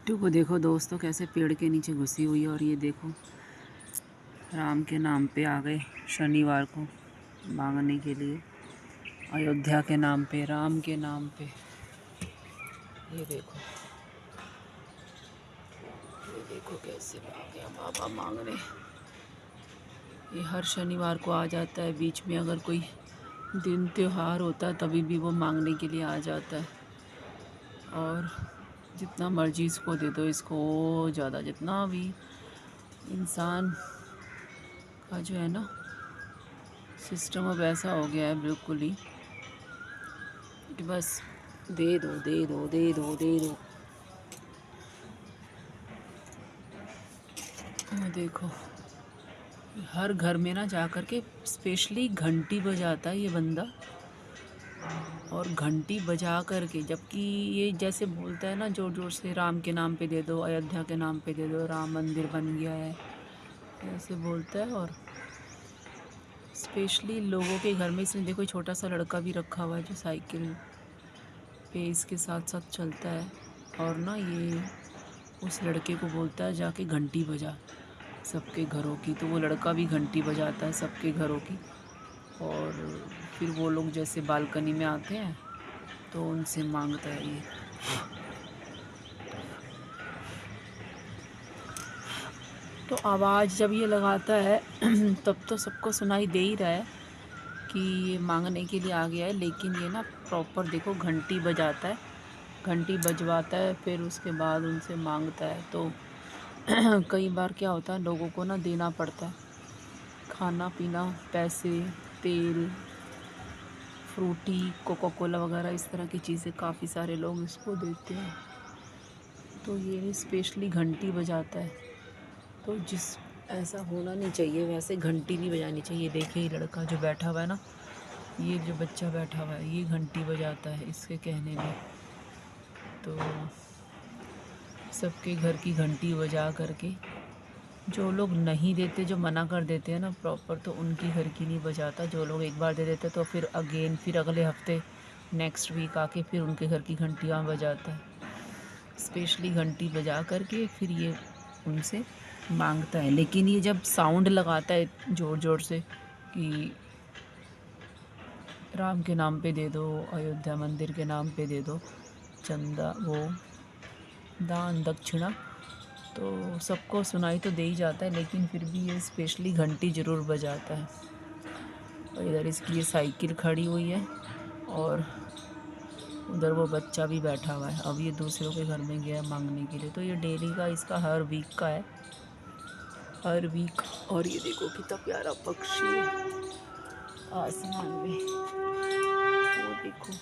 बिट्टू को देखो दोस्तों कैसे पेड़ के नीचे घुसी हुई है। और ये देखो राम के नाम पे आ गए शनिवार को मांगने के लिए, अयोध्या के नाम पे, राम के नाम पे। ये देखो कैसे आ गया बाबा मांगने। ये हर शनिवार को आ जाता है, बीच में अगर कोई दिन त्योहार होता है तभी भी वो मांगने के लिए आ जाता है। और जितना मर्जी इसको दे दो, इसको ज़्यादा, जितना भी इंसान का जो है ना सिस्टम अब ऐसा हो गया है बिल्कुल ही कि बस दे दो दे दो दे दो दे दो। देखो हर घर में ना जा कर के स्पेशली घंटी बजाता है ये बंदा, और घंटी बजा कर के, जबकि ये जैसे बोलता है ना जोर जोर से, राम के नाम पे दे दो, अयोध्या के नाम पे दे दो, राम मंदिर बन गया है, ऐसे बोलता है। और स्पेशली लोगों के घर में इसने देखो छोटा सा लड़का भी रखा हुआ है जो साइकिल पे इसके साथ साथ चलता है। और ना ये उस लड़के को बोलता है जाके घंटी बजा सबके घरों की, तो वो लड़का भी घंटी बजाता है सबके घरों की। और फिर वो लोग जैसे बालकनी में आते हैं तो उनसे मांगता है ये। तो आवाज़ जब ये लगाता है तब तो सबको सुनाई दे ही रहा है कि ये मांगने के लिए आ गया है, लेकिन ये ना प्रॉपर देखो घंटी बजाता है, घंटी बजवाता है, फिर उसके बाद उनसे मांगता है। तो कई बार क्या होता है, लोगों को ना देना पड़ता है खाना पीना, पैसे, तेल, फ्रूटी, कोका कोला वगैरह, इस तरह की चीज़ें काफ़ी सारे लोग इसको देते हैं। तो ये स्पेशली घंटी बजाता है। तो जिस ऐसा होना नहीं चाहिए, वैसे घंटी नहीं बजानी चाहिए। देखिए ये लड़का जो बैठा हुआ है ना, ये जो बच्चा बैठा हुआ है, ये घंटी बजाता है इसके कहने में। तो सबके घर की घंटी बजा करके, जो लोग नहीं देते, जो मना कर देते हैं ना प्रॉपर, तो उनकी घर की नहीं बजाता। जो लोग एक बार दे देते तो फिर अगेन, फिर अगले हफ्ते, नेक्स्ट वीक आके फिर उनके घर की घंटियाँ बजाता है। स्पेशली घंटी बजा करके फिर ये उनसे मांगता है। लेकिन ये जब साउंड लगाता है ज़ोर ज़ोर से कि राम के नाम पे दे दो, अयोध्या मंदिर के नाम पे दे दो चंदा, वो दान दक्षिणा, तो सबको सुनाई तो दे ही जाता है, लेकिन फिर भी ये स्पेशली घंटी ज़रूर बजाता है। और इधर इसकी ये साइकिल खड़ी हुई है और उधर वो बच्चा भी बैठा हुआ है। अब ये दूसरों के घर में गया मांगने के लिए। तो ये डेली का, इसका हर वीक का है, हर वीक। और ये देखो कितना प्यारा पक्षी है आसमान में, वो देखो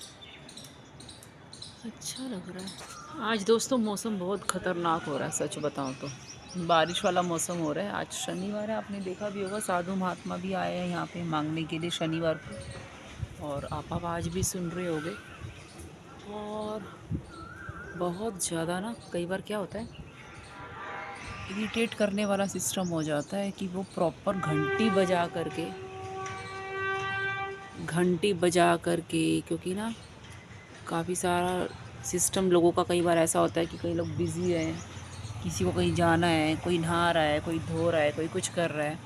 अच्छा लग रहा है। आज दोस्तों मौसम बहुत ख़तरनाक हो रहा है, सच बताऊं तो बारिश वाला मौसम हो रहा है। आज शनिवार है, आपने देखा भी होगा, साधु महात्मा भी आए हैं यहाँ पे मांगने के लिए शनिवार को, और आप आवाज़ भी सुन रहे होगे। और बहुत ज़्यादा ना कई बार क्या होता है, इरिटेट करने वाला सिस्टम हो जाता है कि वो प्रॉपर घंटी बजा करके, क्योंकि ना काफ़ी सारा सिस्टम लोगों का कई बार ऐसा होता है कि कई लोग बिज़ी हैं, किसी को कहीं जाना है, कोई नहा रहा है, कोई धो रहा है, कोई कुछ कर रहा है।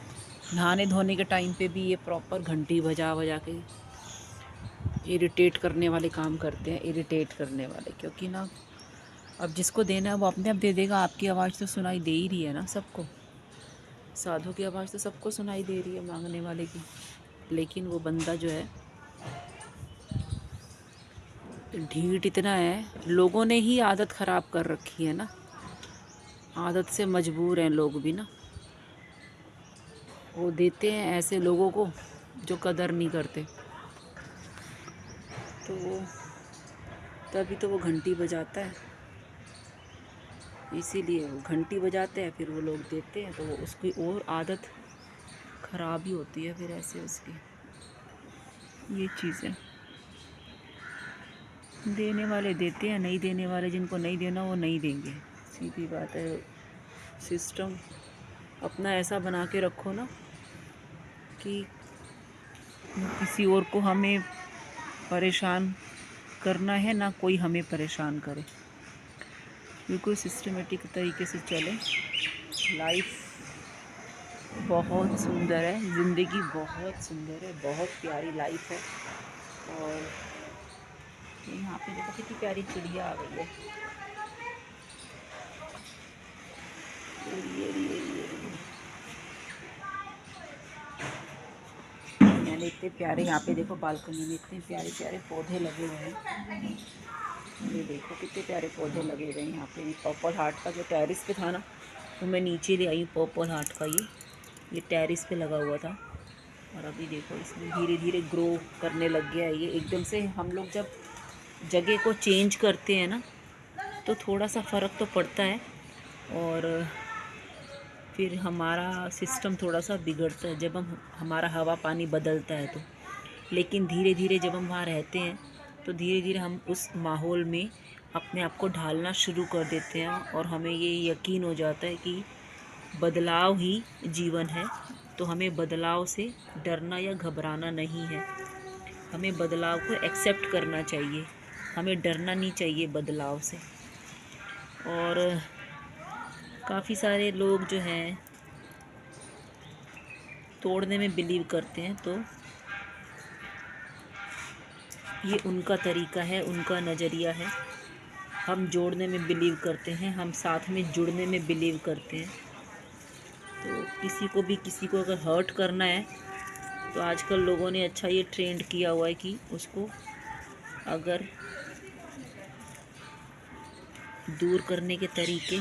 नहाने धोने के टाइम पे भी ये प्रॉपर घंटी बजा बजा के इरिटेट करने वाले काम करते हैं, इरिटेट करने वाले। क्योंकि ना अब जिसको देना है वो अपने आप दे देगा। आपकी आवाज़ तो सुनाई दे ही रही है ना सबको, साधु की आवाज़ तो सबको सुनाई दे रही है, मांगने वाले की। लेकिन वो बंदा जो है ढीठ इतना है, लोगों ने ही आदत ख़राब कर रखी है ना, आदत से मजबूर हैं लोग भी ना। वो देते हैं ऐसे लोगों को जो कदर नहीं करते, तो वो तभी तो वो घंटी बजाता है। इसीलिए वो घंटी बजाते हैं, फिर वो लोग देते हैं, तो वो उसकी और आदत ख़राब ही होती है फिर ऐसे उसकी। ये चीज़ें देने वाले देते हैं, नहीं देने वाले, जिनको नहीं देना वो नहीं देंगे, सीधी बात है। सिस्टम अपना ऐसा बना के रखो ना कि किसी और को हमें परेशान करना है, ना कोई हमें परेशान करे। बिल्कुल सिस्टमेटिक तरीके से चले। लाइफ बहुत सुंदर है, ज़िंदगी बहुत सुंदर है, बहुत प्यारी लाइफ है। और यहाँ पे देखो कितनी प्यारी चिड़िया आ गई है। मैंने इतने प्यारे यहाँ पे देखो बालकनी में इतने प्यारे प्यारे पौधे लगे हुए हैं। ये देखो कितने प्यारे पौधे लगे हुए हैं यहाँ पे। पर्पल हार्ट का जो टेरिस पे था ना, तो मैं नीचे ले आई हूँ। पर्पल हार्ट का ये टेरिस पे लगा हुआ था, और अभी देखो इसमें धीरे धीरे ग्रो करने लग गया है। ये एकदम से हम लोग जब जगह को चेंज करते हैं ना, तो थोड़ा सा फ़र्क तो पड़ता है, और फिर हमारा सिस्टम थोड़ा सा बिगड़ता है जब हमारा हवा पानी बदलता है तो। लेकिन धीरे धीरे जब हम वहाँ रहते हैं, तो धीरे धीरे हम उस माहौल में अपने आप को ढालना शुरू कर देते हैं, और हमें ये यकीन हो जाता है कि बदलाव ही जीवन है। तो हमें बदलाव से डरना या घबराना नहीं है, हमें बदलाव को एक्सेप्ट करना चाहिए, हमें डरना नहीं चाहिए बदलाव से। और काफ़ी सारे लोग जो हैं तोड़ने में बिलीव करते हैं, तो ये उनका तरीका है, उनका नज़रिया है। हम जोड़ने में बिलीव करते हैं, हम साथ में जुड़ने में बिलीव करते हैं। तो किसी को अगर हर्ट करना है, तो आजकल लोगों ने अच्छा ये ट्रेंड किया हुआ है कि उसको अगर दूर करने के तरीके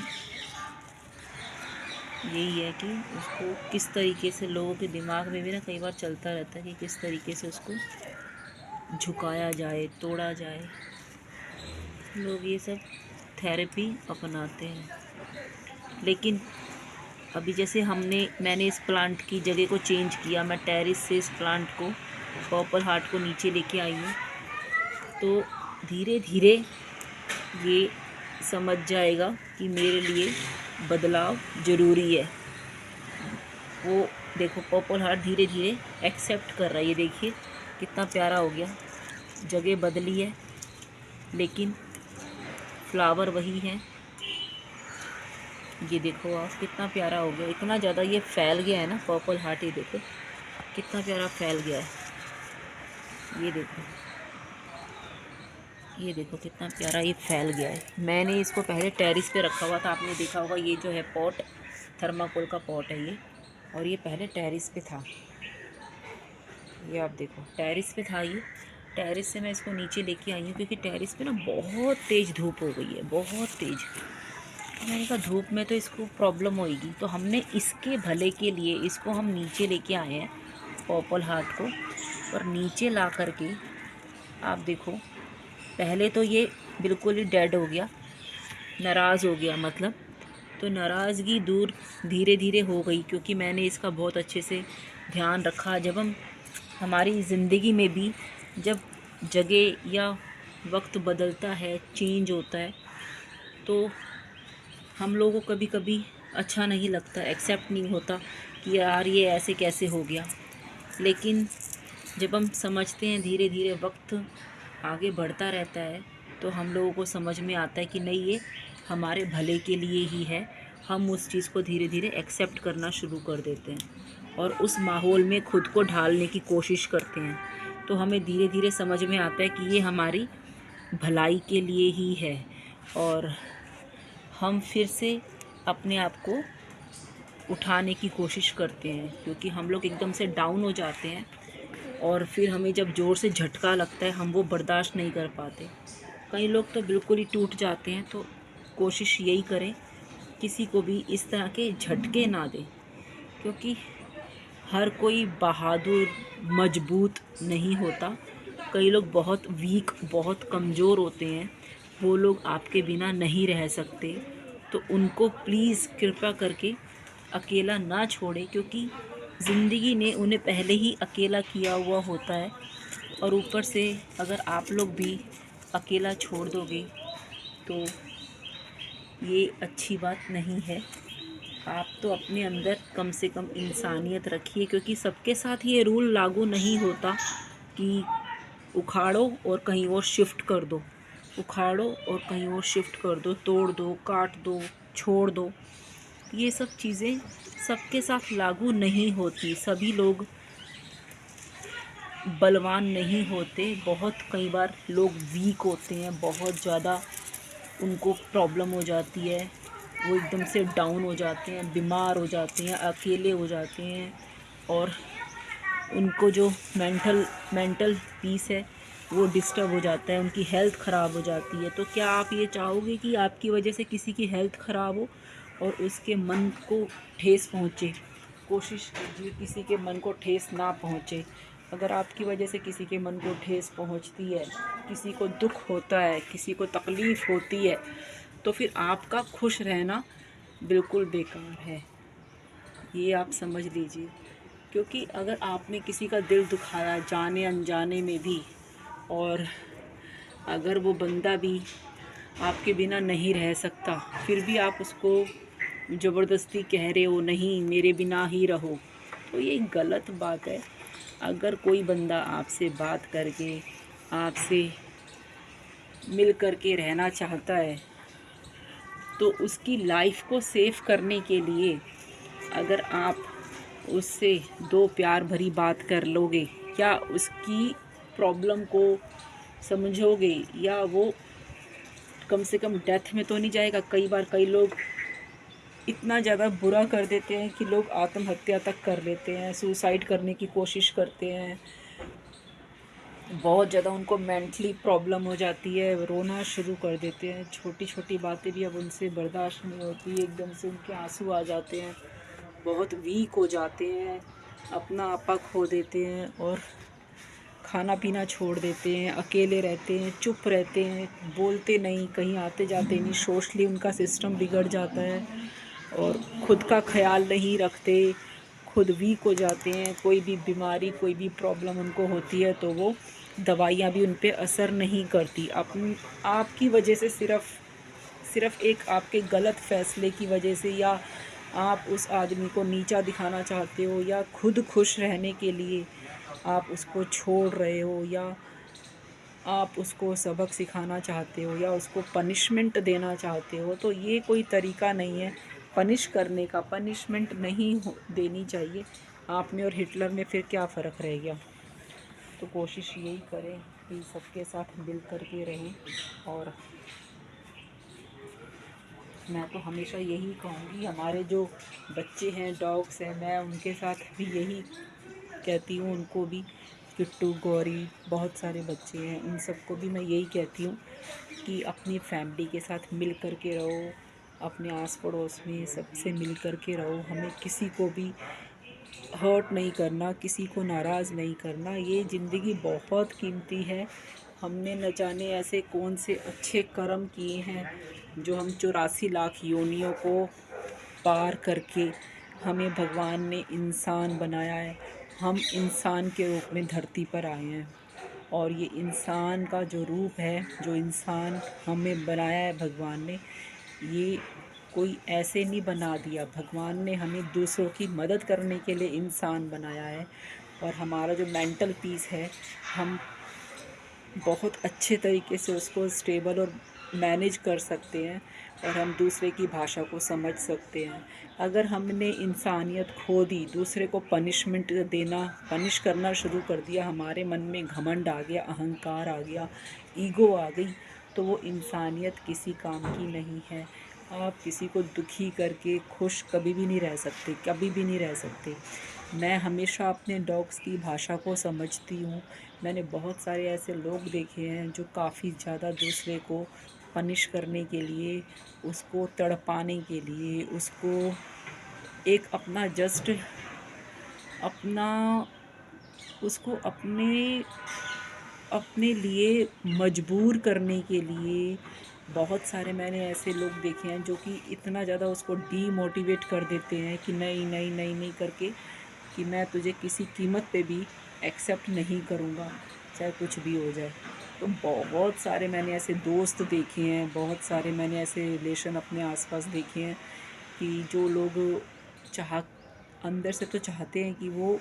यही है कि उसको किस तरीके से, लोगों के दिमाग में भी ना कई बार चलता रहता है कि किस तरीके से उसको झुकाया जाए, तोड़ा जाए। लोग ये सब थेरेपी अपनाते हैं। लेकिन अभी जैसे मैंने इस प्लांट की जगह को चेंज किया, मैं टेरेस से इस प्लांट को, पर्पल हार्ट को नीचे लेके आई हूँ, तो धीरे धीरे ये समझ जाएगा कि मेरे लिए बदलाव ज़रूरी है। वो देखो पर्पल हार्ट धीरे धीरे एक्सेप्ट कर रहा है। ये देखिए कितना प्यारा हो गया। जगह बदली है लेकिन फ्लावर वही है। ये देखो आप कितना प्यारा हो गया, इतना ज़्यादा ये फैल गया है ना पर्पल हार्ट। ये देखो कितना प्यारा फैल गया है। ये देखो कितना प्यारा ये फैल गया है। मैंने इसको पहले टेरिस पे रखा हुआ था, आपने देखा होगा। ये जो है पॉट, थर्माकोल का पॉट है ये, और ये पहले टेरिस पे था। ये आप देखो टेरिस पे था ये। टेरिस से मैं इसको नीचे लेके आई हूँ क्योंकि टेरिस पे ना बहुत तेज़ धूप हो गई है, बहुत तेज़। मैंने कहा धूप में तो इसको प्रॉब्लम होएगी, तो हमने इसके भले के लिए इसको हम नीचे लेके आए हैं पर्पल हार्ट को। और नीचे ला करके आप देखो, पहले तो ये बिल्कुल ही डेड हो गया, नाराज़ हो गया मतलब। तो नाराज़गी दूर धीरे धीरे हो गई क्योंकि मैंने इसका बहुत अच्छे से ध्यान रखा। जब हमारी ज़िंदगी में भी जब जगह या वक्त बदलता है, चेंज होता है, तो हम लोगों को कभी कभी अच्छा नहीं लगता, एक्सेप्ट नहीं होता कि यार ये ऐसे कैसे हो गया। लेकिन जब हम समझते हैं, धीरे धीरे वक्त आगे बढ़ता रहता है, तो हम लोगों को समझ में आता है कि नहीं, ये हमारे भले के लिए ही है। हम उस चीज़ को धीरे धीरे एक्सेप्ट करना शुरू कर देते हैं और उस माहौल में खुद को ढालने की कोशिश करते हैं। तो हमें धीरे धीरे समझ में आता है कि ये हमारी भलाई के लिए ही है, और हम फिर से अपने आप को उठाने की कोशिश करते हैं। क्योंकि हम लोग एकदम से डाउन हो जाते हैं और फिर हमें जब ज़ोर से झटका लगता है, हम वो बर्दाश्त नहीं कर पाते। कई लोग तो बिल्कुल ही टूट जाते हैं। तो कोशिश यही करें किसी को भी इस तरह के झटके ना दें, क्योंकि हर कोई बहादुर मजबूत नहीं होता। कई लोग बहुत वीक, बहुत कमज़ोर होते हैं, वो लोग आपके बिना नहीं रह सकते। तो उनको प्लीज़ कृपा करके अकेला ना छोड़ें, क्योंकि ज़िंदगी ने उन्हें पहले ही अकेला किया हुआ होता है। और ऊपर से अगर आप लोग भी अकेला छोड़ दोगे तो ये अच्छी बात नहीं है। आप तो अपने अंदर कम से कम इंसानियत रखिए, क्योंकि सबके साथ ये रूल लागू नहीं होता कि उखाड़ो और कहीं और शिफ्ट कर दो। उखाड़ो और कहीं और शिफ्ट कर दो, तोड़ दो, काट दो, छोड़ दो। ये सब चीज़ें सबके साथ लागू नहीं होती। सभी लोग बलवान नहीं होते। बहुत कई बार लोग वीक होते हैं, बहुत ज़्यादा उनको प्रॉब्लम हो जाती है, वो एकदम से डाउन हो जाते हैं, बीमार हो जाते हैं, अकेले हो जाते हैं, और उनको जो मेंटल पीस है वो डिस्टर्ब हो जाता है, उनकी हेल्थ ख़राब हो जाती है। तो क्या आप ये चाहोगे कि आपकी वजह से किसी की हेल्थ ख़राब हो और उसके मन को ठेस पहुँचे? कोशिश कीजिए किसी के मन को ठेस ना पहुँचे। अगर आपकी वजह से किसी के मन को ठेस पहुँचती है, किसी को दुख होता है, किसी को तकलीफ़ होती है, तो फिर आपका खुश रहना बिल्कुल बेकार है। ये आप समझ लीजिए। क्योंकि अगर आपने किसी का दिल दुखाया जाने अनजाने में भी, और अगर वो बंदा भी आपके बिना नहीं रह सकता, फिर भी आप उसको ज़बरदस्ती कह रहे हो नहीं मेरे बिना ही रहो, तो ये गलत बात है। अगर कोई बंदा आपसे बात करके, आपसे मिल कर के रहना चाहता है, तो उसकी लाइफ को सेव करने के लिए अगर आप उससे दो प्यार भरी बात कर लोगे, क्या उसकी प्रॉब्लम को समझोगे, या वो कम से कम डेथ में तो नहीं जाएगा? कई बार कई लोग इतना ज़्यादा बुरा कर देते हैं कि लोग आत्महत्या तक कर लेते हैं, सुसाइड करने की कोशिश करते हैं। बहुत ज़्यादा उनको मेंटली प्रॉब्लम हो जाती है, रोना शुरू कर देते हैं। छोटी छोटी बातें भी अब उनसे बर्दाश्त नहीं होती, एकदम से उनके आंसू आ जाते हैं, बहुत वीक हो जाते हैं, अपना आपा खो देते हैं और खाना पीना छोड़ देते हैं, अकेले रहते हैं, चुप रहते हैं, बोलते नहीं, कहीं आते जाते नहीं, सोशली उनका सिस्टम बिगड़ जाता है और खुद का ख्याल नहीं रखते, खुद वीक हो जाते हैं। कोई भी बीमारी, कोई भी प्रॉब्लम उनको होती है तो वो दवाइयाँ भी उन पे असर नहीं करती। आपकी वजह से सिर्फ़ एक आपके गलत फ़ैसले की वजह से, या आप उस आदमी को नीचा दिखाना चाहते हो, या खुद खुश रहने के लिए आप उसको छोड़ रहे हो, या आप उसको सबक सिखाना चाहते हो, या उसको पनिशमेंट देना चाहते हो, तो ये कोई तरीका नहीं है पनिश करने का। पनिशमेंट नहीं देनी चाहिए। आप में और हिटलर में फिर क्या फ़र्क रह गया? तो कोशिश यही करें कि सबके साथ मिल कर के रहें। और मैं तो हमेशा यही कहूँगी, हमारे जो बच्चे हैं, डॉग्स हैं, मैं उनके साथ भी यही कहती हूँ, उनको भी, किट्टू, गौरी, बहुत सारे बच्चे हैं, उन सबको भी मैं यही कहती हूँ कि अपनी फैमिली के साथ मिल कर के रहो, अपने आस पड़ोस में सबसे मिल कर के रहो। हमें किसी को भी हर्ट नहीं करना, किसी को नाराज़ नहीं करना। ये ज़िंदगी बहुत कीमती है। हमने न जाने ऐसे कौन से अच्छे कर्म किए हैं जो हम 84 लाख योनियों को पार करके हमें भगवान ने इंसान बनाया है। हम इंसान के रूप में धरती पर आए हैं, और ये इंसान का जो रूप है, जो इंसान हमें बनाया है भगवान ने, ये कोई ऐसे नहीं बना दिया। भगवान ने हमें दूसरों की मदद करने के लिए इंसान बनाया है। और हमारा जो मेंटल पीस है, हम बहुत अच्छे तरीके से उसको स्टेबल और मैनेज कर सकते हैं, और हम दूसरे की भाषा को समझ सकते हैं। अगर हमने इंसानियत खो दी, दूसरे को पनिश करना शुरू कर दिया, हमारे मन में घमंड आ गया, अहंकार आ गया, ईगो आ गई, तो वो इंसानियत किसी काम की नहीं है। आप किसी को दुखी करके खुश कभी भी नहीं रह सकते, कभी भी नहीं रह सकते। मैं हमेशा अपने डॉग्स की भाषा को समझती हूँ। मैंने बहुत सारे ऐसे लोग देखे हैं जो काफ़ी ज़्यादा दूसरे को पनिश करने के लिए, उसको तड़पाने के लिए, उसको एक अपना जस्ट अपना उसको अपने लिए मजबूर करने के लिए, बहुत सारे मैंने ऐसे लोग देखे हैं जो कि इतना ज़्यादा उसको डीमोटिवेट कर देते हैं कि नहीं नहीं नहीं नहीं करके, कि मैं तुझे किसी कीमत पे भी एक्सेप्ट नहीं करूँगा, चाहे कुछ भी हो जाए। तो बहुत सारे मैंने ऐसे दोस्त देखे हैं, बहुत सारे मैंने ऐसे रिलेशन अपने आसपास देखे हैं कि जो लोग चाह अंदर से तो चाहते हैं कि वो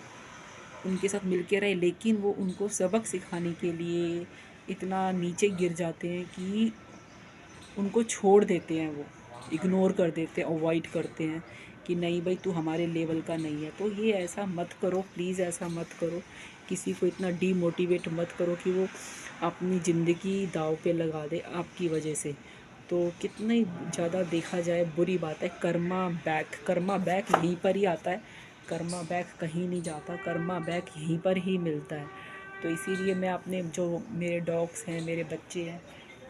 उनके साथ मिल के रहे, लेकिन वो उनको सबक सिखाने के लिए, इतना नीचे गिर जाते हैं कि उनको छोड़ देते हैं, वो इग्नोर कर देते हैं, अवॉइड करते हैं कि नहीं भाई तू हमारे लेवल का नहीं है। तो ये ऐसा मत करो प्लीज़, ऐसा मत करो, किसी को इतना डीमोटिवेट मत करो कि वो अपनी ज़िंदगी दाव पे लगा दे आपकी वजह से। तो कितनी ज़्यादा देखा जाए बुरी बात है। कर्मा बैक यहीं पर ही आता है, कर्मा बैक कहीं नहीं जाता, कर्मा बैक यहीं पर ही मिलता है। तो इसीलिए मैं अपने जो मेरे डॉग्स हैं, मेरे बच्चे हैं,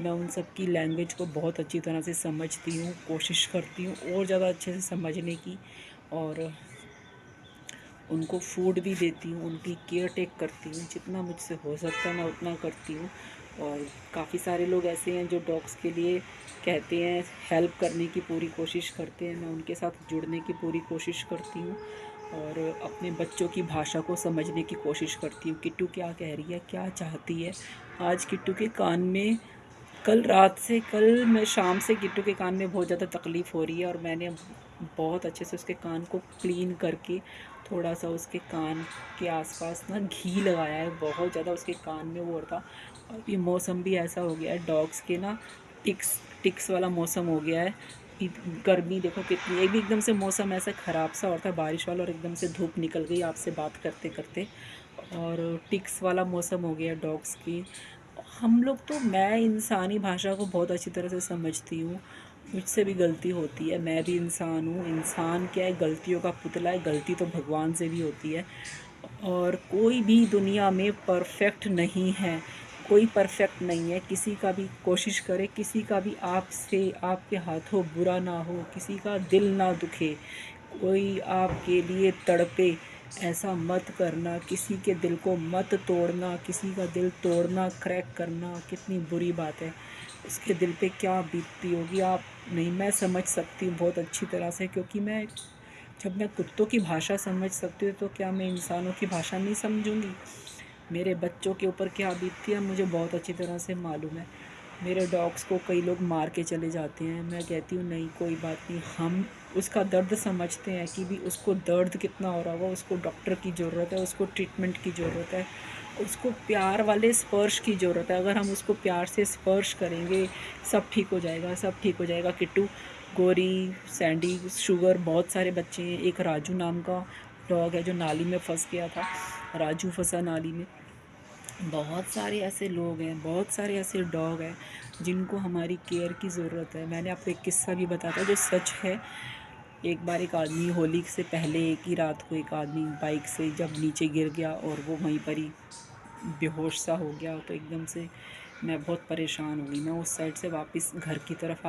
मैं उन सब की लैंग्वेज को बहुत अच्छी तरह से समझती हूँ, कोशिश करती हूँ और ज़्यादा अच्छे से समझने की, और उनको फूड भी देती हूँ, उनकी केयर टेक करती हूँ, जितना मुझसे हो सकता है मैं उतना करती हूँ। और काफ़ी सारे लोग ऐसे हैं जो डॉग्स के लिए कहते हैं, हेल्प करने की पूरी कोशिश करते हैं, मैं उनके साथ जुड़ने की पूरी कोशिश करती हूँ और अपने बच्चों की भाषा को समझने की कोशिश करती हूँ। किट्टू क्या कह रही है, क्या चाहती है। आज किट्टू के कान में कल मैं शाम से किट्टू के कान में बहुत ज़्यादा तकलीफ़ हो रही है, और मैंने बहुत अच्छे से उसके कान को क्लीन करके थोड़ा सा उसके कान के आसपास ना घी लगाया है। बहुत ज़्यादा उसके कान में वो हो रहा था। और ये मौसम भी ऐसा हो गया है डॉग्स के ना, टिक्स टिक्स वाला मौसम हो गया है। गर्मी देखो कितनी, एक भी एकदम से मौसम ऐसा ख़राब सा होता है बारिश वाला, और एकदम से धूप निकल गई आपसे बात करते करते, और टिक्स वाला मौसम हो गया डॉग्स की। हम लोग तो, मैं इंसानी भाषा को बहुत अच्छी तरह से समझती हूँ, मुझसे भी गलती होती है, मैं भी इंसान हूँ। इंसान क्या है, गलतियों का पुतला है, गलती तो भगवान से भी होती है। और कोई भी दुनिया में परफेक्ट नहीं है, कोई परफेक्ट नहीं है। किसी का भी कोशिश करे, किसी का भी आपसे आपके हाथों बुरा ना हो, किसी का दिल ना दुखे, कोई आपके लिए तड़पे, ऐसा मत करना। किसी के दिल को मत तोड़ना, किसी का दिल तोड़ना, क्रैक करना कितनी बुरी बात है। उसके दिल पे क्या बीतती होगी आप नहीं, मैं समझ सकती हूँ बहुत अच्छी तरह से, क्योंकि जब मैं कुत्तों की भाषा समझ सकती हूँ तो क्या मैं इंसानों की भाषा नहीं समझूंगी। मेरे बच्चों के ऊपर क्या बीतती है मुझे बहुत अच्छी तरह से मालूम है। मेरे डॉग्स को कई लोग मार के चले जाते हैं, मैं कहती हूँ नहीं कोई बात नहीं, हम उसका दर्द समझते हैं कि भी उसको दर्द कितना हो रहा होगा, उसको डॉक्टर की ज़रूरत है, उसको ट्रीटमेंट की ज़रूरत है, उसको प्यार वाले स्पर्श की ज़रूरत है। अगर हम उसको प्यार से स्पर्श करेंगे सब ठीक हो जाएगा, सब ठीक हो जाएगा। किट्टू, गोरी, सैंडी, शुगर, बहुत सारे बच्चे हैं। एक राजू नाम का डॉग है जो नाली में फंस गया था, राजू फंसा नाली में। बहुत सारे ऐसे लोग हैं, बहुत सारे ऐसे डॉग हैं जिनको हमारी केयर की ज़रूरत है। मैंने आपको एक किस्सा भी बताया जो सच है। एक बार एक आदमी, होली से पहले एक ही रात को, एक आदमी बाइक से जब नीचे गिर गया और वो वहीं पर ही बेहोश सा हो गया, तो एकदम से मैं बहुत परेशान हुई। मैं उस साइड से वापस घर की तरफ